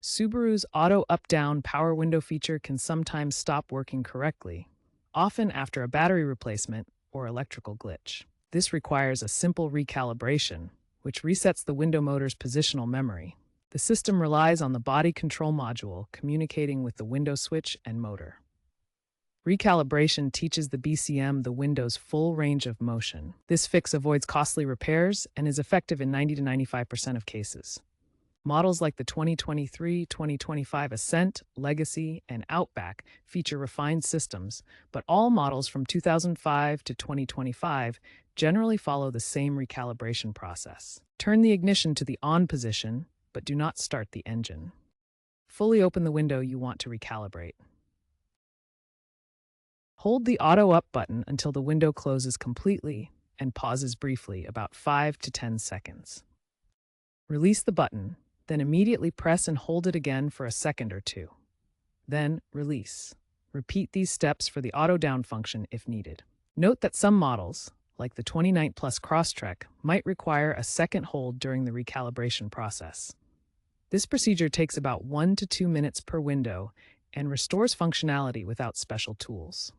Subaru's auto up-down power window feature can sometimes stop working correctly, often after a battery replacement or electrical glitch. This requires a simple recalibration, which resets the window motor's positional memory. The system relies on the body control module communicating with the window switch and motor. Recalibration teaches the BCM the window's full range of motion. This fix avoids costly repairs and is effective in 90 to 95% of cases. Models like the 2023-2025 Ascent, Legacy, and Outback feature refined systems, but all models from 2005 to 2025 generally follow the same recalibration process. Turn the ignition to the on position, but do not start the engine. Fully open the window you want to recalibrate. Hold the Auto Up button until the window closes completely and pauses briefly, about 5 to 10 seconds. Release the button, then immediately press and hold it again for a second or two. Then release. Repeat these steps for the auto down function if needed. Note that some models, like the 29 Plus Crosstrek, might require a second hold during the recalibration process. This procedure takes about 1 to 2 minutes per window and restores functionality without special tools.